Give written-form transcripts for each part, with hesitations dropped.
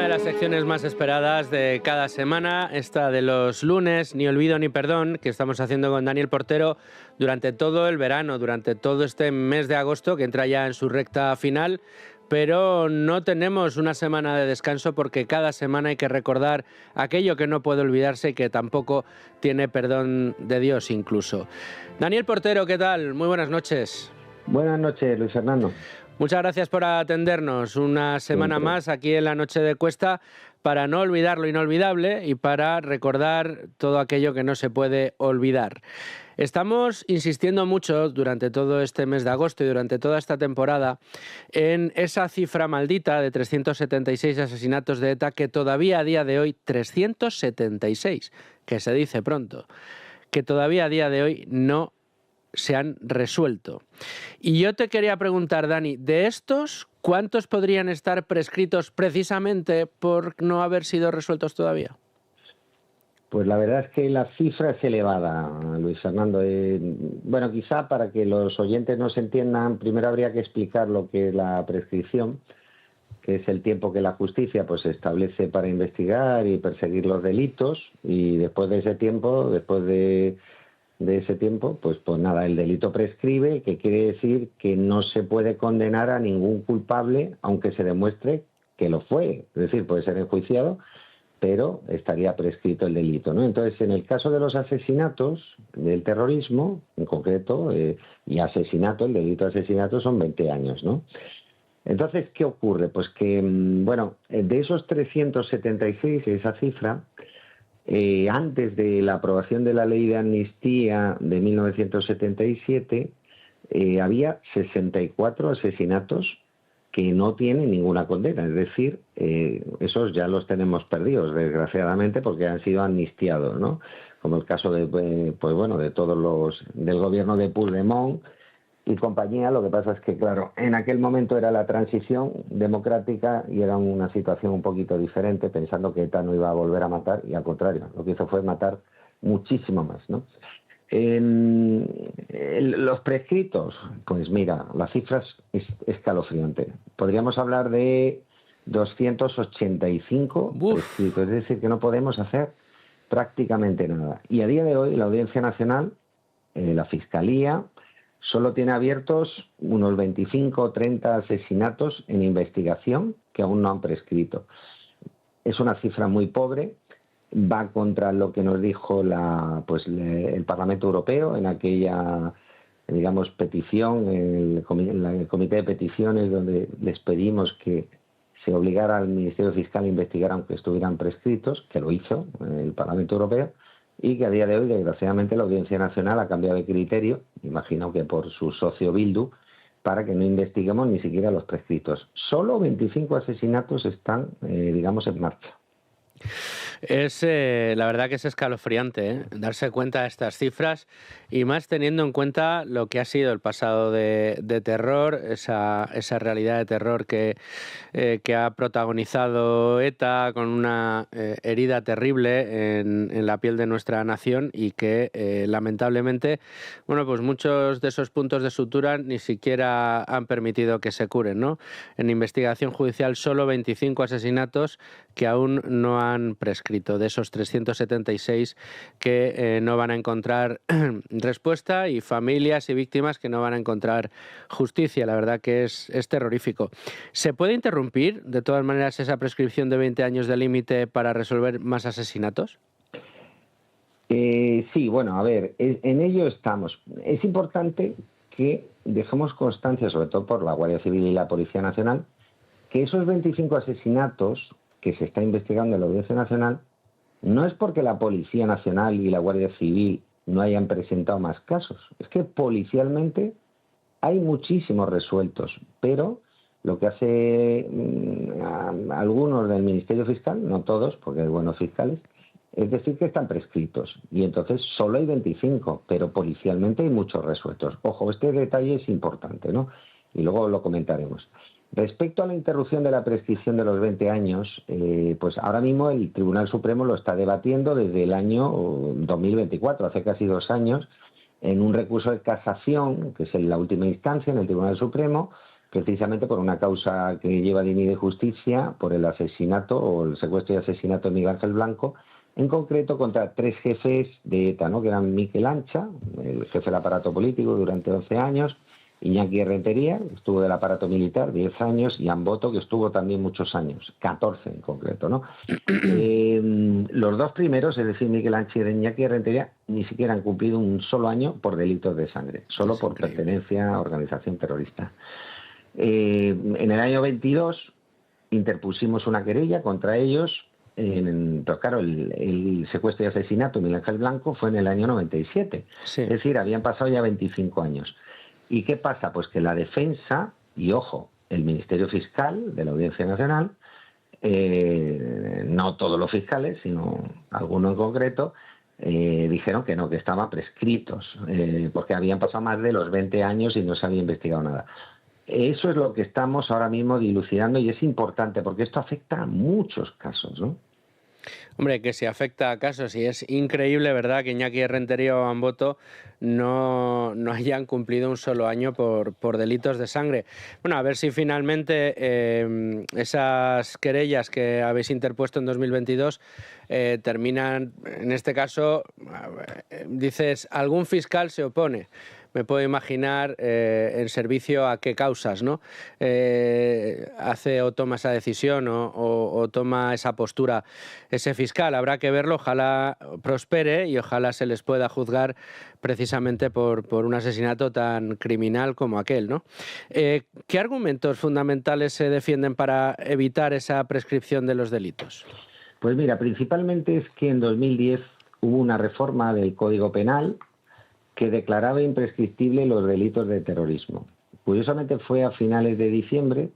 de las secciones más esperadas de cada semana, esta de los lunes, Ni olvido ni perdón, que estamos haciendo con Daniel Portero durante todo el verano, durante todo este mes de agosto, que entra ya en su recta final, pero no tenemos una semana de descanso porque cada semana hay que recordar aquello que no puede olvidarse y que tampoco tiene perdón de Dios incluso. Daniel Portero, ¿qué tal? Muy buenas noches. Buenas noches, Luis Fernando. Muchas gracias por atendernos una semana Siempre. más aquí en la Noche de Cuesta para no olvidar lo inolvidable y para recordar todo aquello que no se puede olvidar. Estamos insistiendo mucho durante todo este mes de agosto y durante toda esta temporada en esa cifra maldita de 376 asesinatos de ETA que todavía a día de hoy, 376, que se dice pronto, que todavía a día de hoy no se han resuelto. Y yo te quería preguntar, Dani, de estos, ¿cuántos podrían estar prescritos precisamente por no haber sido resueltos todavía? Pues la verdad es que la cifra es elevada, Luis Fernando. Bueno, quizá para que los oyentes nos entiendan, primero habría que explicar lo que es la prescripción, que es el tiempo que la justicia pues establece para investigar y perseguir los delitos, y después de ese tiempo, pues nada, el delito prescribe, que quiere decir que no se puede condenar a ningún culpable, aunque se demuestre que lo fue. Es decir, puede ser enjuiciado, pero estaría prescrito el delito, ¿no? Entonces, en el caso de los asesinatos, del terrorismo, en concreto, y asesinato, el delito de asesinato son 20 años, ¿no? Entonces, ¿qué ocurre? Pues que, bueno, de esos 376, esa cifra, antes de la aprobación de la ley de amnistía de 1977, había 64 asesinatos que no tienen ninguna condena. Es decir, esos ya los tenemos perdidos, desgraciadamente, porque han sido amnistiados, ¿no? Como el caso de, pues bueno, de todos los del gobierno de Puigdemont y compañía. Lo que pasa es que, claro, en aquel momento era la transición democrática y era una situación un poquito diferente, pensando que ETA no iba a volver a matar, y al contrario, lo que hizo fue matar muchísimo más, ¿no? Los prescritos, pues mira, la cifra es escalofriante. Podríamos hablar de 285 prescritos, es decir, que no podemos hacer prácticamente nada. Y a día de hoy la Audiencia Nacional, la Fiscalía, solo tiene abiertos unos 25 o 30 asesinatos en investigación que aún no han prescrito. Es una cifra muy pobre, va contra lo que nos dijo el Parlamento Europeo en aquella, digamos, petición, el Comité de Peticiones, donde les pedimos que se obligara al Ministerio Fiscal a investigar aunque estuvieran prescritos, que lo hizo el Parlamento Europeo, y que a día de hoy, desgraciadamente, la Audiencia Nacional ha cambiado de criterio, imagino que por su socio Bildu, para que no investiguemos ni siquiera los prescritos. Solo 25 asesinatos están, digamos, en marcha. Es la verdad que es escalofriante, darse cuenta de estas cifras, y más teniendo en cuenta lo que ha sido el pasado de terror, esa realidad de terror que ha protagonizado ETA con una herida terrible en la piel de nuestra nación, y que lamentablemente, bueno, pues muchos de esos puntos de sutura ni siquiera han permitido que se curen, ¿no? En investigación judicial solo 25 asesinatos que aún no han prescrito, de esos 376 que no van a encontrar respuesta, y familias y víctimas que no van a encontrar justicia. La verdad que es terrorífico. ¿Se puede interrumpir de todas maneras esa prescripción de 20 años de límite para resolver más asesinatos? Sí, bueno, a ver, en ello estamos. Es importante que dejemos constancia, sobre todo por la Guardia Civil y la Policía Nacional, que esos 25 asesinatos que se está investigando en la Audiencia Nacional no es porque la Policía Nacional y la Guardia Civil no hayan presentado más casos. Es que policialmente hay muchísimos resueltos, pero lo que hace algunos del Ministerio Fiscal, no todos, porque hay buenos fiscales, es decir que están prescritos. Y entonces solo hay 25, pero policialmente hay muchos resueltos. Ojo, este detalle es importante, ¿no? Y luego lo comentaremos. Respecto a la interrupción de la prescripción de los 20 años, pues ahora mismo el Tribunal Supremo lo está debatiendo desde el año 2024, hace casi 2 años, en un recurso de casación, que es en la última instancia en el Tribunal Supremo, precisamente por una causa que lleva Dini de Justicia, por el asesinato o el secuestro y asesinato de Miguel Ángel Blanco, en concreto contra 3 jefes de ETA, ¿no? Que eran Miquel Ancha, el jefe del aparato político durante 11 años, Iñaki Errentería, que estuvo del aparato militar 10 años, y Amboto, que estuvo también muchos años, 14 en concreto, ¿no? Los dos primeros, es decir, Miquel Ancha y Iñaki Errentería, ni siquiera han cumplido un solo año por delitos de sangre, solo por pertenencia a organización terrorista. En el año 22 interpusimos una querella contra ellos. Pero claro, el secuestro y asesinato de Miguel Ángel Blanco fue en el año 97. Sí. Es decir, habían pasado ya 25 años. ¿Y qué pasa? Pues que la defensa, y ojo, el Ministerio Fiscal de la Audiencia Nacional, no todos los fiscales, sino algunos en concreto, dijeron que no, que estaban prescritos, porque habían pasado más de los 20 años y no se había investigado nada. Eso es lo que estamos ahora mismo dilucidando y es importante porque esto afecta a muchos casos, ¿no? Hombre, que si afecta a casos, y es increíble, ¿verdad?, que Iñaki Errentería o Amboto no hayan cumplido un solo año por delitos de sangre. Bueno, a ver si finalmente esas querellas que habéis interpuesto en 2022 terminan, en este caso, dices, algún fiscal se opone. Me puedo imaginar en servicio a qué causas, ¿no? Hace o toma esa decisión o toma esa postura ese fiscal. Habrá que verlo, ojalá prospere y ojalá se les pueda juzgar precisamente por un asesinato tan criminal como aquel, ¿no? ¿Qué argumentos fundamentales se defienden para evitar esa prescripción de los delitos? Pues mira, principalmente es que en 2010 hubo una reforma del Código Penal que declaraba imprescriptible los delitos de terrorismo. Curiosamente fue a finales de diciembre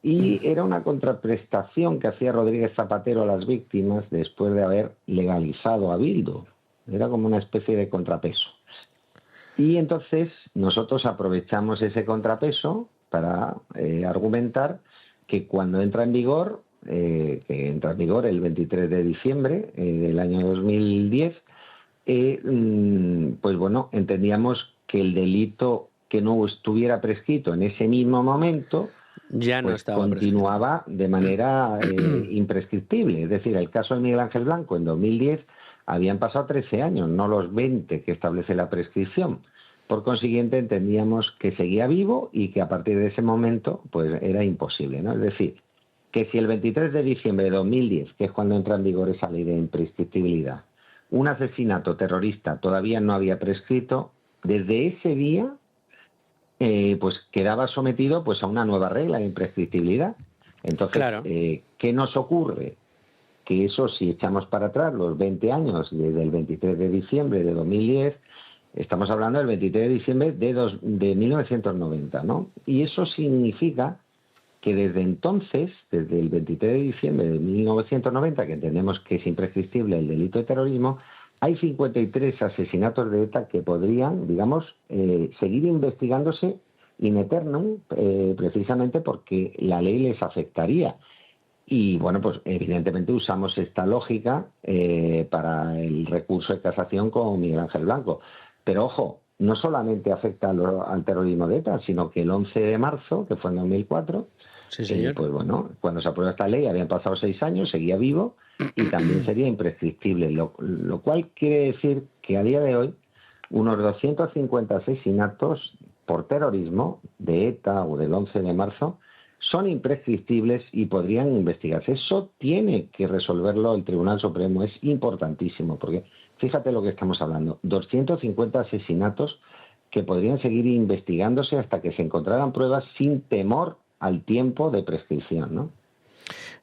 y era una contraprestación que hacía Rodríguez Zapatero a las víctimas después de haber legalizado a Bildu. Era como una especie de contrapeso. Y entonces nosotros aprovechamos ese contrapeso para argumentar que cuando entra en vigor, que entra en vigor el 23 de diciembre del año 2010, pues bueno, entendíamos que el delito que no estuviera prescrito en ese mismo momento ya no pues continuaba de manera imprescriptible. Es decir, el caso de Miguel Ángel Blanco en 2010 habían pasado 13 años, no los 20 que establece la prescripción. Por consiguiente, entendíamos que seguía vivo y que a partir de ese momento pues era imposible, ¿no? Es decir, que si el 23 de diciembre de 2010, que es cuando entra en vigor esa ley de imprescriptibilidad, un asesinato terrorista todavía no había prescrito, desde ese día pues quedaba sometido pues a una nueva regla de imprescriptibilidad. Entonces, claro. ¿Qué nos ocurre? Que eso, si echamos para atrás los 20 años, desde el 23 de diciembre de 2010, estamos hablando del 23 de diciembre de 1990, ¿no? Y eso significa que desde entonces, desde el 23 de diciembre de 1990, que entendemos que es imprescriptible el delito de terrorismo, hay 53 asesinatos de ETA que podrían, digamos, seguir investigándose in eternum, precisamente porque la ley les afectaría. Y bueno, pues evidentemente usamos esta lógica para el recurso de casación con Miguel Ángel Blanco. Pero ojo, no solamente afecta al terrorismo de ETA, sino que el 11 de marzo, que fue en 2004, sí, señor. Pues bueno, cuando se aprueba esta ley habían pasado 6 años, seguía vivo y también sería imprescriptible, lo cual quiere decir que a día de hoy unos 250 asesinatos por terrorismo de ETA o del 11 de marzo son imprescriptibles y podrían investigarse. Eso tiene que resolverlo el Tribunal Supremo, es importantísimo, porque fíjate lo que estamos hablando, 250 asesinatos que podrían seguir investigándose hasta que se encontraran pruebas sin temor al tiempo de prescripción, ¿no?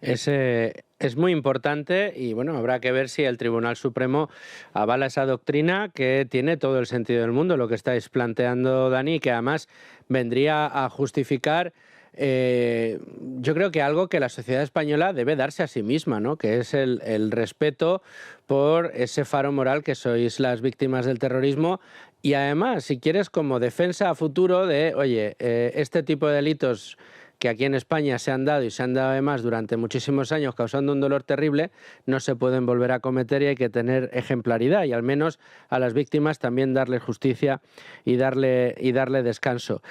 Es muy importante y bueno, habrá que ver si el Tribunal Supremo avala esa doctrina que tiene todo el sentido del mundo, lo que estáis planteando, Dani, que además vendría a justificar yo creo que algo que la sociedad española debe darse a sí misma, ¿no? Que es el respeto por ese faro moral que sois las víctimas del terrorismo y además, si quieres, como defensa a futuro de, oye, este tipo de delitos que aquí en España se han dado y se han dado además durante muchísimos años causando un dolor terrible, no se pueden volver a cometer y hay que tener ejemplaridad y al menos a las víctimas también darles justicia y darle descanso.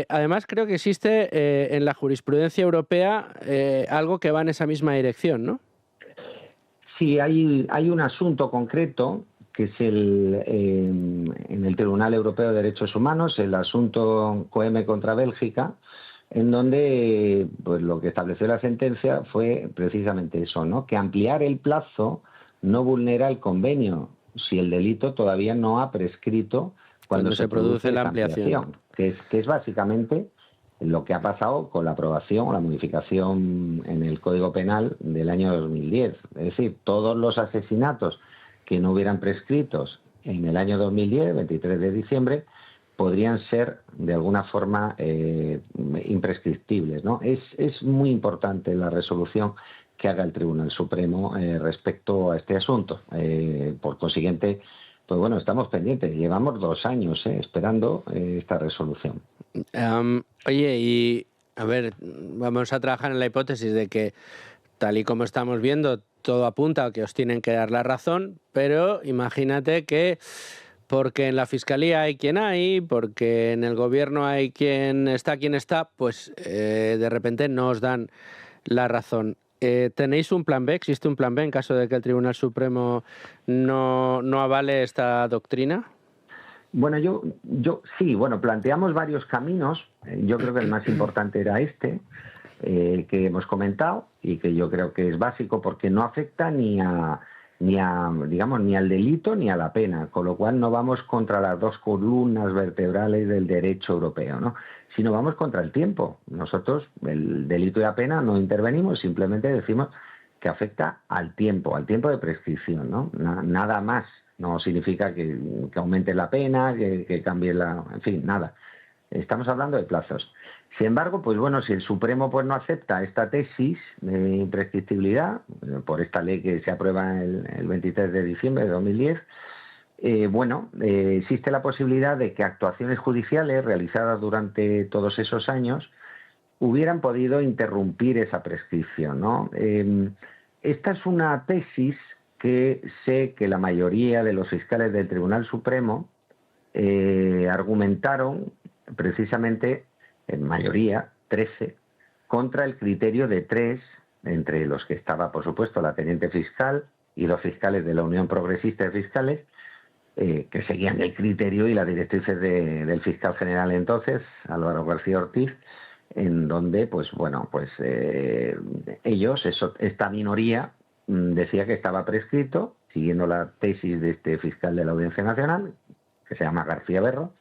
Además creo que existe en la jurisprudencia europea algo que va en esa misma dirección, ¿no? Sí, hay un asunto concreto que es en el Tribunal Europeo de Derechos Humanos, el asunto Coeme contra Bélgica, en donde pues lo que estableció la sentencia fue precisamente eso, ¿no? Que ampliar el plazo no vulnera el convenio si el delito todavía no ha prescrito cuando se produce la ampliación, que es básicamente lo que ha pasado con la aprobación o la modificación en el Código Penal del año 2010. Es decir, todos los asesinatos que no hubieran prescritos en el año 2010, 23 de diciembre, podrían ser de alguna forma imprescriptibles, ¿no? Es muy importante la resolución que haga el Tribunal Supremo respecto a este asunto. Por consiguiente, pues bueno, estamos pendientes. Llevamos 2 años esperando esta resolución. Oye, y a ver, vamos a trabajar en la hipótesis de que, tal y como estamos viendo, todo apunta a que os tienen que dar la razón, pero imagínate que porque en la Fiscalía hay quien hay, porque en el Gobierno hay quien está, pues de repente no os dan la razón. ¿Tenéis un plan B? ¿Existe un plan B en caso de que el Tribunal Supremo no avale esta doctrina? Bueno, sí, planteamos varios caminos. Yo creo que el más importante era este, que hemos comentado y que yo creo que es básico porque no afecta ni al delito ni a la pena, con lo cual no vamos contra las 2 columnas vertebrales del derecho europeo, ¿no? Sino vamos contra el tiempo. Nosotros, el delito y la pena, no intervenimos, simplemente decimos que afecta al tiempo de prescripción, ¿no? Nada más. No significa que aumente la pena, que cambie en fin, nada. Estamos hablando de plazos. Sin embargo, pues bueno, si el Supremo pues no acepta esta tesis de imprescriptibilidad, por esta ley que se aprueba el 23 de diciembre de 2010, existe la posibilidad de que actuaciones judiciales realizadas durante todos esos años hubieran podido interrumpir esa prescripción, ¿no? Esta es una tesis que sé que la mayoría de los fiscales del Tribunal Supremo argumentaron precisamente, en mayoría, 13, contra el criterio de 3, entre los que estaba, por supuesto, la teniente fiscal y los fiscales de la Unión Progresista de Fiscales, que seguían el criterio y las directrices del fiscal general entonces, Álvaro García Ortiz, en donde, ellos, esta minoría, decía que estaba prescrito, siguiendo la tesis de este fiscal de la Audiencia Nacional, que se llama García Berro,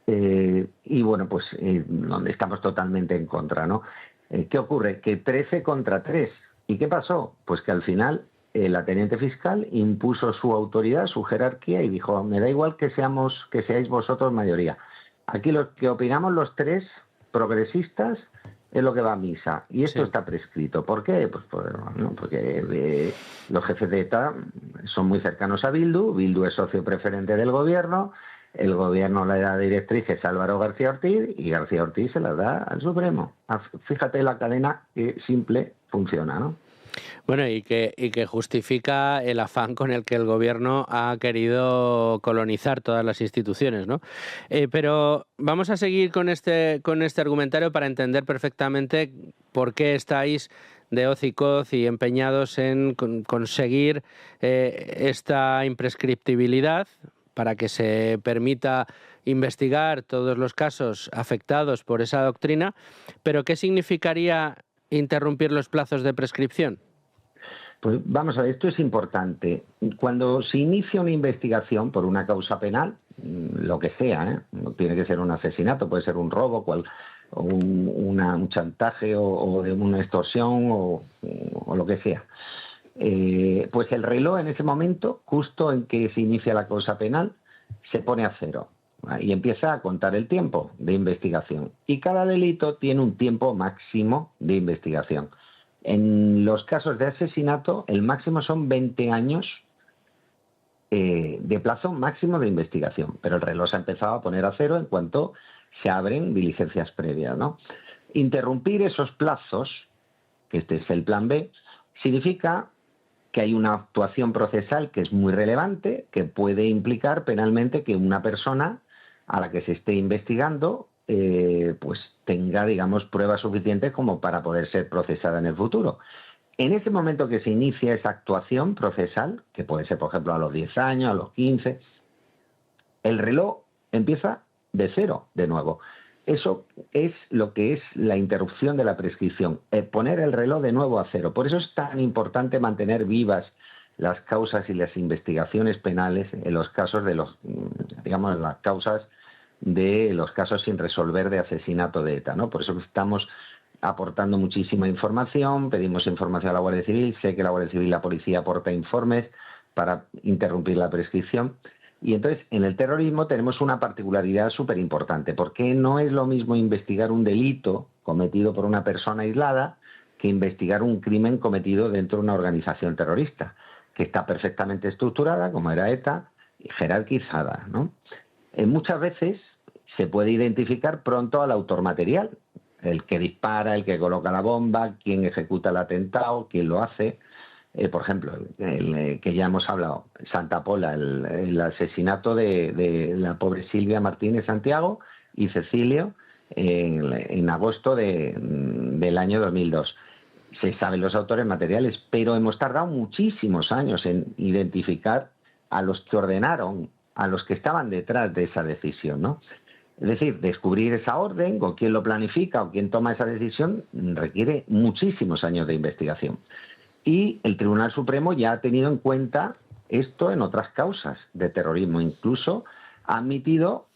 donde estamos totalmente en contra, ¿no? ¿Qué ocurre? Que 13 contra 3. ¿Y qué pasó? Pues que al final la teniente fiscal impuso su autoridad, su jerarquía, y dijo, me da igual que seáis vosotros mayoría. Aquí lo que opinamos los 3 progresistas es lo que va a misa. Y esto está prescrito. ¿Por qué? Pues porque los jefes de ETA son muy cercanos a Bildu. Bildu es socio preferente del gobierno. El gobierno le da directrices a Álvaro García Ortiz y García Ortiz se las da al Supremo. Fíjate la cadena que simple funciona, ¿no? Bueno, y que justifica el afán con el que el gobierno ha querido colonizar todas las instituciones, ¿no? Pero vamos a seguir con este argumentario para entender perfectamente por qué estáis de hoz y coz y empeñados en conseguir esta imprescriptibilidad para que se permita investigar todos los casos afectados por esa doctrina. Pero ¿qué significaría interrumpir los plazos de prescripción? Pues vamos a ver, esto es importante. Cuando se inicia una investigación por una causa penal, lo que sea, no tiene que ser un asesinato, puede ser un robo, un chantaje o de una extorsión o lo que sea, pues el reloj en ese momento, justo en que se inicia la causa penal, se pone a 0 y empieza a contar el tiempo de investigación. Y cada delito tiene un tiempo máximo de investigación. En los casos de asesinato, el máximo son 20 años de plazo máximo de investigación, pero el reloj se ha empezado a poner a 0 en cuanto se abren diligencias previas, ¿no? Interrumpir esos plazos, que este es el plan B, significa que hay una actuación procesal que es muy relevante, que puede implicar penalmente que una persona a la que se esté investigando pues tenga, digamos, pruebas suficientes como para poder ser procesada en el futuro. En ese momento que se inicia esa actuación procesal, que puede ser, por ejemplo, a los 10 años, a los 15, el reloj empieza de cero de nuevo. Eso es lo que es la interrupción de la prescripción, poner el reloj de nuevo a cero. Por eso es tan importante mantener vivas las causas y las investigaciones penales en los casos de los, digamos, las causas de los casos sin resolver de asesinato de ETA, ¿no? Por eso estamos aportando muchísima información, pedimos información a la Guardia Civil, sé que la Guardia Civil y la policía aporta informes para interrumpir la prescripción. Y entonces, en el terrorismo tenemos una particularidad súper importante, porque no es lo mismo investigar un delito cometido por una persona aislada que investigar un crimen cometido dentro de una organización terrorista, que está perfectamente estructurada, como era ETA, y jerarquizada, ¿no? Muchas veces se puede identificar pronto al autor material, el que dispara, el que coloca la bomba, quién ejecuta el atentado, quién lo hace. Por ejemplo, que ya hemos hablado, Santa Pola, el asesinato de la pobre Silvia Martínez Santiago y Cecilio en agosto del año 2002. Se saben los autores materiales, pero hemos tardado muchísimos años en identificar a los que ordenaron, a los que estaban detrás de esa decisión, ¿no? Es decir, descubrir esa orden, o quién lo planifica, o quién toma esa decisión, requiere muchísimos años de investigación. Y el Tribunal Supremo ya ha tenido en cuenta esto en otras causas de terrorismo. Incluso ha admitido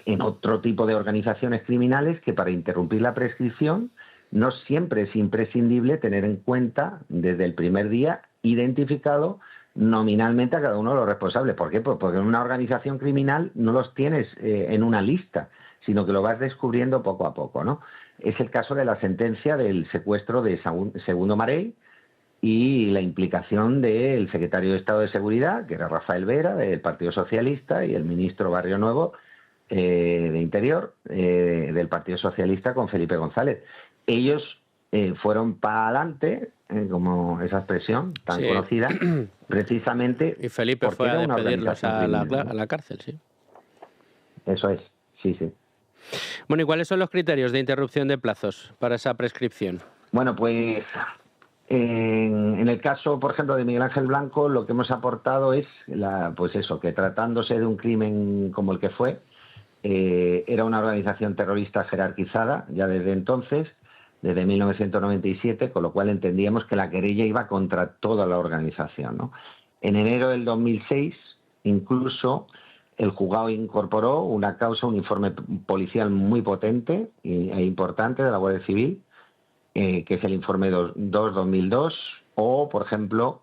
en otro tipo de organizaciones criminales que para interrumpir la prescripción no siempre es imprescindible tener en cuenta desde el primer día identificado nominalmente a cada uno de los responsables. ¿Por qué? Pues porque en una organización criminal no los tienes en una lista, sino que lo vas descubriendo poco a poco, ¿no? Es el caso de la sentencia del secuestro de Segundo Marey y la implicación del secretario de Estado de Seguridad, que era Rafael Vera, del Partido Socialista, y el ministro Barrio Nuevo, de Interior, del Partido Socialista, con Felipe González. Ellos fueron para adelante, como esa expresión tan conocida, precisamente y Felipe porque fue a era una despedirlos organización a criminal. la cárcel, sí. Eso es, sí, sí. Bueno, ¿y cuáles son los criterios de interrupción de plazos para esa prescripción? Bueno, pues en el caso, por ejemplo, de Miguel Ángel Blanco, lo que hemos aportado es, pues eso, que tratándose de un crimen como el que fue, era una organización terrorista jerarquizada ya desde entonces, desde 1997, con lo cual entendíamos que la querella iba contra toda la organización, ¿no? En enero del 2006, incluso, el juzgado incorporó una causa, un informe policial muy potente e importante de la Guardia Civil, que es el informe 2-2002, o, por ejemplo,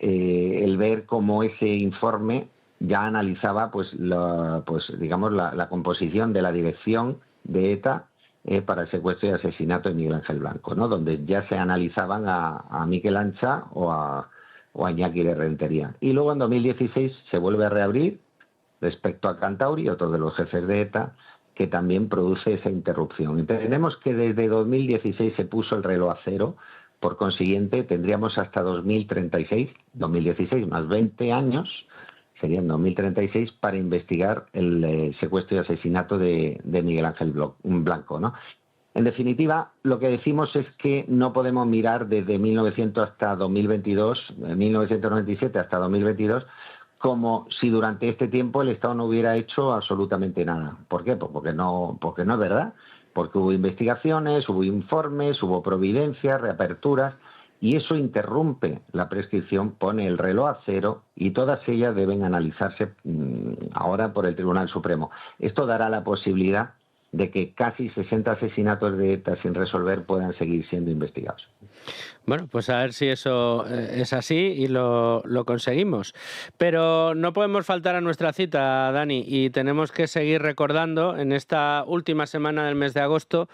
el ver cómo ese informe ya analizaba digamos la composición de la dirección de ETA para el secuestro y asesinato de Miguel Ángel Blanco, ¿no? Donde ya se analizaban a Miquel Ancha o a Iñaki de Rentería. Y luego en 2016 se vuelve a reabrir respecto a Cantauri, otro de los jefes de ETA, que también produce esa interrupción. Entendemos que desde 2016 se puso el reloj a cero, por consiguiente tendríamos hasta 2036, 2016 más 20 años, serían 2036, para investigar el secuestro y asesinato de Miguel Ángel Blanco, ¿no? En definitiva, lo que decimos es que no podemos mirar desde 1900 hasta 2022, 1997 hasta 2022, como si durante este tiempo el Estado no hubiera hecho absolutamente nada. ¿Por qué? Pues porque no es verdad. Porque hubo investigaciones, hubo informes, hubo providencias, reaperturas, y eso interrumpe la prescripción, pone el reloj a cero, y todas ellas deben analizarse ahora por el Tribunal Supremo. Esto dará la posibilidad de que casi 60 asesinatos de ETA sin resolver puedan seguir siendo investigados. Bueno, pues a ver si eso es así y lo conseguimos. Pero no podemos faltar a nuestra cita, Dani, y tenemos que seguir recordando en esta última semana del mes de agosto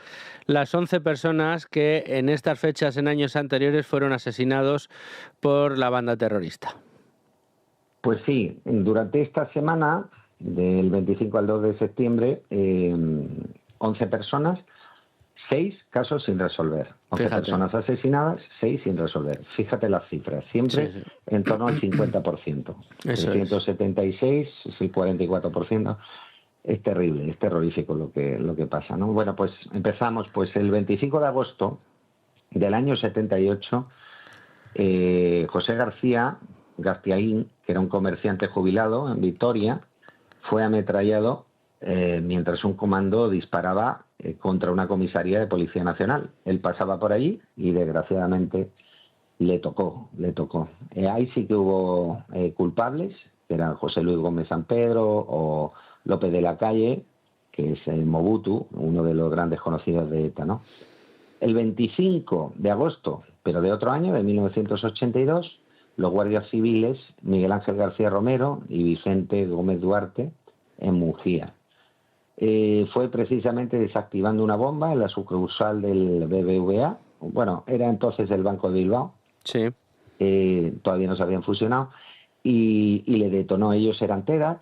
las 11 personas que en estas fechas en años anteriores fueron asesinados por la banda terrorista. Pues sí, durante esta semana, del 25 al 2 de septiembre, 11 personas, 6 casos sin resolver. 11 Fíjate. personas asesinadas, 6 sin resolver. Fíjate las cifras, siempre Sí, sí. en torno al 50%. Eso 376 es el 44%. Es terrible, es terrorífico lo que pasa, ¿no? Bueno, pues empezamos. Pues el 25 de agosto del año 78, José Garciaín, que era un comerciante jubilado en Vitoria, fue ametrallado mientras un comando disparaba contra una comisaría de Policía Nacional. Él pasaba por allí y desgraciadamente le tocó. Ahí sí que hubo culpables, que eran José Luis Gómez San Pedro o López de la Calle, que es el Mobutu, uno de los grandes conocidos de ETA, ¿no? El 25 de agosto, pero de otro año, de 1982, los guardias civiles Miguel Ángel García Romero y Vicente Gómez Duarte en Mungía. Fue precisamente desactivando una bomba en la sucursal del BBVA. Bueno, era entonces el Banco de Bilbao. Sí. Todavía no se habían fusionado. Y le detonó. Ellos eran TEDx.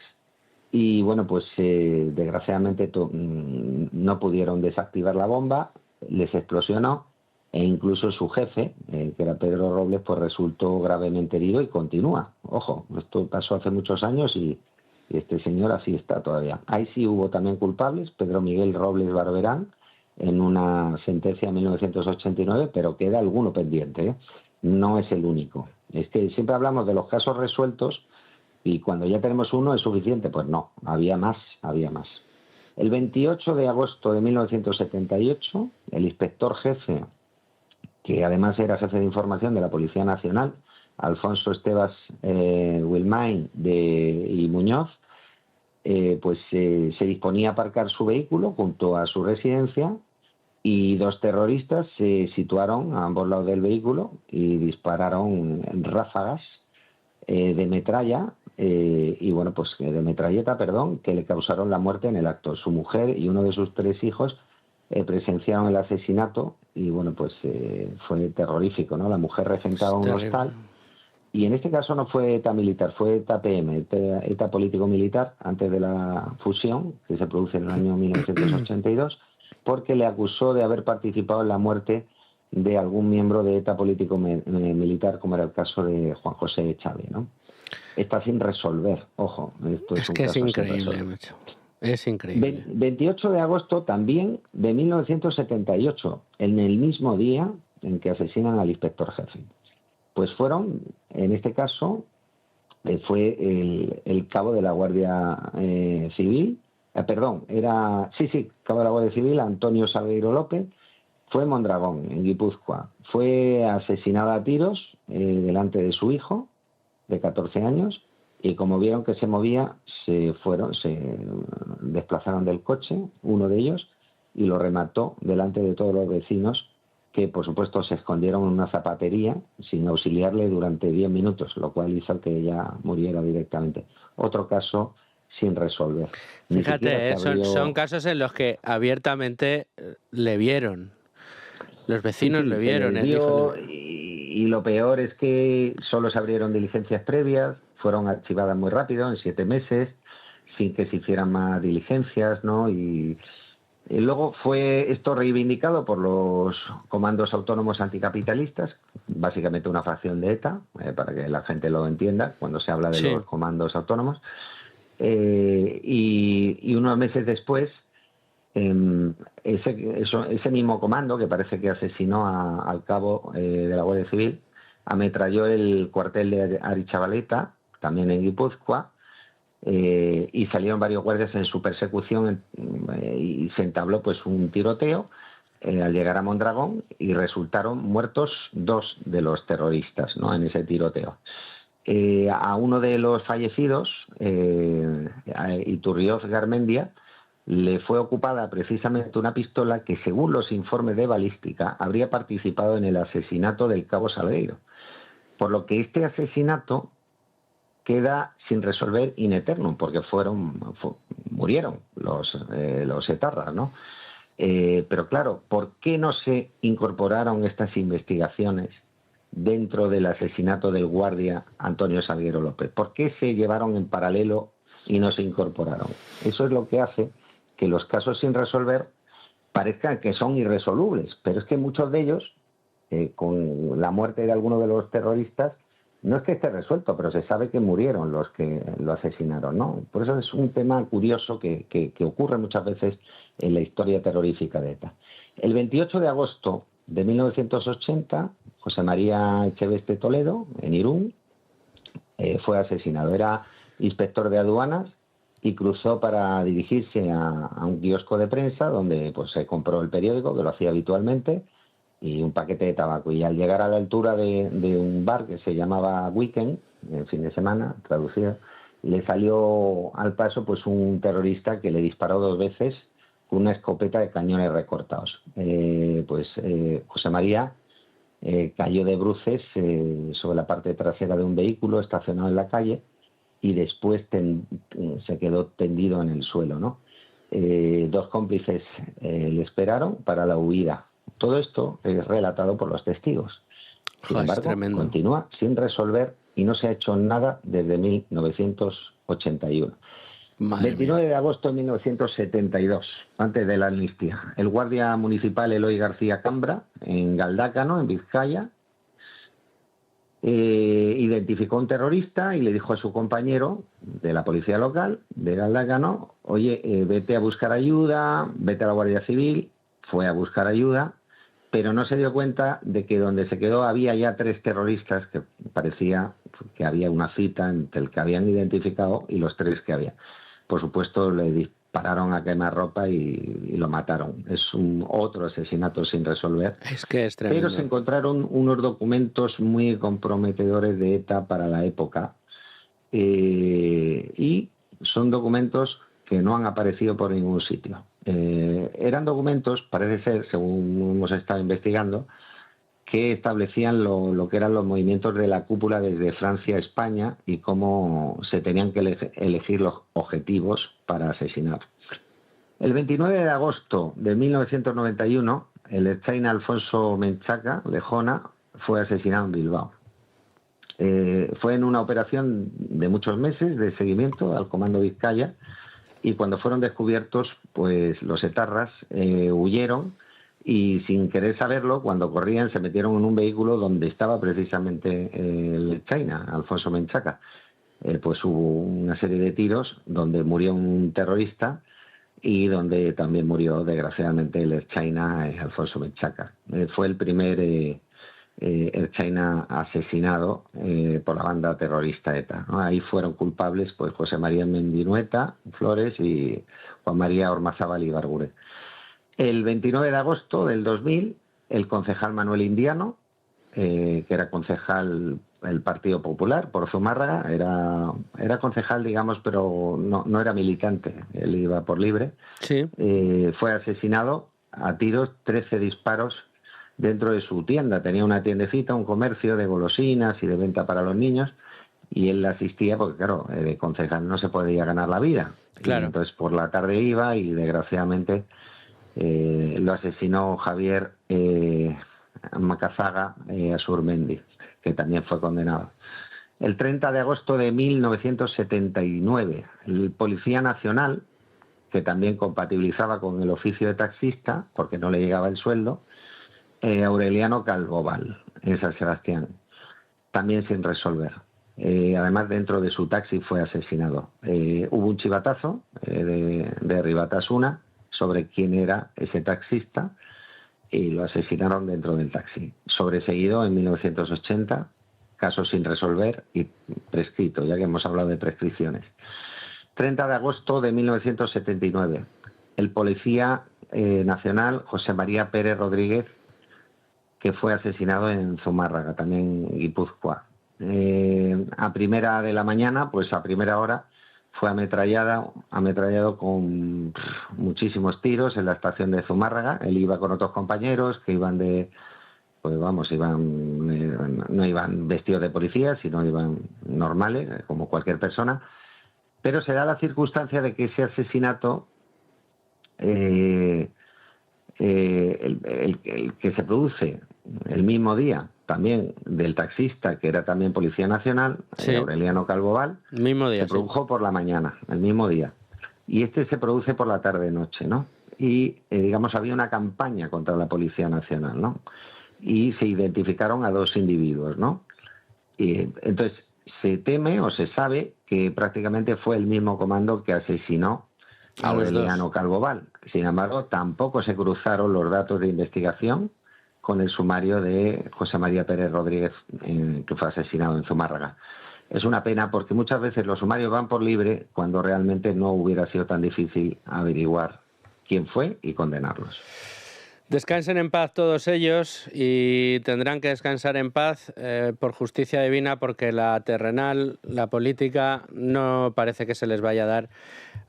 Y bueno, pues desgraciadamente no pudieron desactivar la bomba. Les explosionó. E incluso su jefe, que era Pedro Robles, pues resultó gravemente herido y continúa. Ojo, esto pasó hace muchos años y este señor así está todavía. Ahí sí hubo también culpables, Pedro Miguel Robles Barberán, en una sentencia de 1989, pero queda alguno pendiente, ¿eh? No es el único. Es que siempre hablamos de los casos resueltos y cuando ya tenemos uno es suficiente. Pues no, había más. El 28 de agosto de 1978, el inspector jefe, que además era jefe de información de la Policía Nacional, Alfonso Estebas Wilmain y Muñoz, se disponía a aparcar su vehículo junto a su residencia y dos terroristas se situaron a ambos lados del vehículo y dispararon en ráfagas de metralla de metralleta, que le causaron la muerte en el acto. Su mujer y uno de sus 3 hijos presenciaron el asesinato y fue terrorífico, ¿no? La mujer regentaba un hostal. Y en este caso no fue ETA militar, fue ETA PM, ETA político-militar, antes de la fusión, que se produce en el año 1982, porque le acusó de haber participado en la muerte de algún miembro de ETA político-militar, como era el caso de Juan José Chávez, ¿no? Está sin resolver, ojo. Esto es un que caso es increíble, macho. Es increíble. 28 de agosto también de 1978, en el mismo día en que asesinan al inspector jefe. Pues fueron, en este caso, fue el cabo de la Guardia Civil, cabo de la Guardia Civil, Antonio Salgueiro López, fue en Mondragón, en Guipúzcoa. Fue asesinado a tiros delante de su hijo, de 14 años, y como vieron que se movía, se desplazaron del coche, uno de ellos, y lo remató delante de todos los vecinos, que por supuesto se escondieron en una zapatería sin auxiliarle durante 10 minutos, lo cual hizo que ella muriera directamente. Otro caso sin resolver. Fíjate, son casos en los que abiertamente le vieron. Los vecinos le vieron. Y lo peor es que solo se abrieron diligencias previas, fueron archivadas muy rápido, en 7 meses, sin que se hicieran más diligencias, ¿no? Y luego fue esto reivindicado por los comandos autónomos anticapitalistas, básicamente una facción de ETA, para que la gente lo entienda cuando se habla de los comandos autónomos. Y unos meses después, ese mismo comando, que parece que asesinó al cabo de la Guardia Civil, ametralló el cuartel de Aritxabaleta, también en Guipúzcoa, y salieron varios guardias en su persecución y se entabló un tiroteo al llegar a Mondragón y resultaron muertos 2 de los terroristas, ¿no?, en ese tiroteo. A uno de los fallecidos, Iturrioz Garmendia, le fue ocupada precisamente una pistola que, según los informes de balística, habría participado en el asesinato del cabo Salgueiro. Por lo que este asesinato queda sin resolver in eternum, porque murieron los etarras, ¿no? Pero claro, ¿por qué no se incorporaron estas investigaciones dentro del asesinato del guardia Antonio Salgueiro López? ¿Por qué se llevaron en paralelo y no se incorporaron? Eso es lo que hace que los casos sin resolver parezcan que son irresolubles, pero es que muchos de ellos, con la muerte de alguno de los terroristas, no es que esté resuelto, pero se sabe que murieron los que lo asesinaron, ¿no? Por eso es un tema curioso que ocurre muchas veces en la historia terrorífica de ETA. El 28 de agosto de 1980, José María Echeveste Toledo, en Irún, fue asesinado. Era inspector de aduanas y cruzó para dirigirse a un kiosco de prensa donde pues se compró el periódico, que lo hacía habitualmente, y un paquete de tabaco. Y al llegar a la altura de un bar que se llamaba Weekend, en fin de semana, traducido, le salió al paso pues un terrorista que le disparó 2 veces con una escopeta de cañones recortados. José María cayó de bruces sobre la parte trasera de un vehículo estacionado en la calle y después se quedó tendido en el suelo, ¿no? 2 cómplices le esperaron para la huida. Todo esto es relatado por los testigos. Sin embargo, continúa sin resolver y no se ha hecho nada desde 1981. 29 de agosto de 1972, antes de la amnistía, el guardia municipal Eloy García Cambra, en Galdácano, en Vizcaya, identificó a un terrorista y le dijo a su compañero de la policía local de Galdácano: oye, vete a buscar ayuda, vete a la Guardia Civil. Fue a buscar ayuda, pero no se dio cuenta de que donde se quedó había ya 3 terroristas, que parecía que había una cita entre el que habían identificado y los 3 que había. Por supuesto, le dispararon a quemarropa y lo mataron. Es otro asesinato sin resolver. Es que es tremendo. Pero se encontraron unos documentos muy comprometedores de ETA para la época, y son documentos que no han aparecido por ningún sitio. Eran documentos, parece ser, según hemos estado investigando, que establecían lo que eran los movimientos de la cúpula desde Francia a España y cómo se tenían que elegir los objetivos para asesinar. El 29 de agosto de 1991, el ertzaina Alfonso Menchaca Lejona fue asesinado en Bilbao. Fue en una operación de muchos meses de seguimiento al Comando Vizcaya, y cuando fueron descubiertos, pues los etarras huyeron, y sin querer saberlo, cuando corrían se metieron en un vehículo donde estaba precisamente el ertzaina Alfonso Menchaca. Pues hubo una serie de tiros donde murió un terrorista y donde también murió desgraciadamente el ertzaina Alfonso Menchaca. Fue el primer ertzaina asesinado por la banda terrorista ETA, ¿no? Ahí fueron culpables pues José María Mendinueta Flores y Juan María Ormazábal Ibarguren. El 29 de agosto del 2000, el concejal Manuel Indiano, que era concejal del Partido Popular por Zumárraga, era concejal, digamos, pero no era militante, él iba por libre, sí. Fue asesinado a tiros, 13 disparos dentro de su tienda. Tenía una tiendecita, un comercio de golosinas y de venta para los niños, y él asistía porque, claro, de concejal no se podía ganar la vida. Claro. Y entonces por la tarde iba y desgraciadamente lo asesinó Javier Macazaga Asurmendi, que también fue condenado. El 30 de agosto de 1979, el Policía Nacional, que también compatibilizaba con el oficio de taxista, porque no le llegaba el sueldo, Aureliano Calvoval, en San Sebastián, también sin resolver. Además, dentro de su taxi fue asesinado. Hubo un chivatazo de Ribatasuna sobre quién era ese taxista y lo asesinaron dentro del taxi. Sobreseguido en 1980, caso sin resolver y prescrito, ya que hemos hablado de prescripciones. 30 de agosto de 1979, el policía nacional José María Pérez Rodríguez, que fue asesinado en Zumárraga, también en Guipúzcoa. A primera de la mañana, pues a primera hora, fue ametrallado con muchísimos tiros en la estación de Zumárraga. Él iba con otros compañeros que iban no iban vestidos de policía, sino iban normales, como cualquier persona. Pero se da la circunstancia de que ese asesinato, el que se produce el mismo día también del taxista, que era también Policía Nacional, sí, Aureliano Calvoval, mismo día, se produjo por la mañana, el mismo día. Y este se produce por la tarde-noche, ¿no? y, digamos, había una campaña contra la Policía Nacional, ¿no? Y se identificaron a 2 individuos, ¿no? Y entonces se teme o se sabe que prácticamente fue el mismo comando que asesinó a Aureliano Calvo Val. Sin embargo, tampoco se cruzaron los datos de investigación con el sumario de José María Pérez Rodríguez, que fue asesinado en Zumárraga. Es una pena porque muchas veces los sumarios van por libre cuando realmente no hubiera sido tan difícil averiguar quién fue y condenarlos. Descansen en paz todos ellos y tendrán que descansar en paz por justicia divina, porque la terrenal, la política, no parece que se les vaya a dar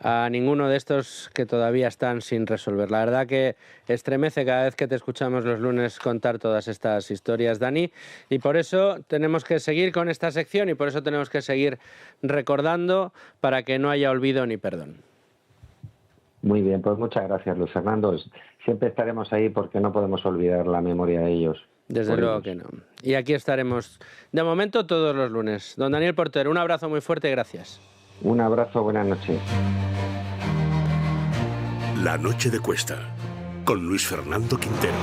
a ninguno de estos que todavía están sin resolver. La verdad que estremece cada vez que te escuchamos los lunes contar todas estas historias, Dani, y por eso tenemos que seguir con esta sección y por eso tenemos que seguir recordando para que no haya olvido ni perdón. Muy bien, pues muchas gracias, Luis Fernando. Siempre estaremos ahí porque no podemos olvidar la memoria de ellos. Desde luego que no. Y aquí estaremos, de momento, todos los lunes. Don Daniel Porter, un abrazo muy fuerte y gracias. Un abrazo, buenas noches. La noche de Cuesta, con Luis Fernando Quintero.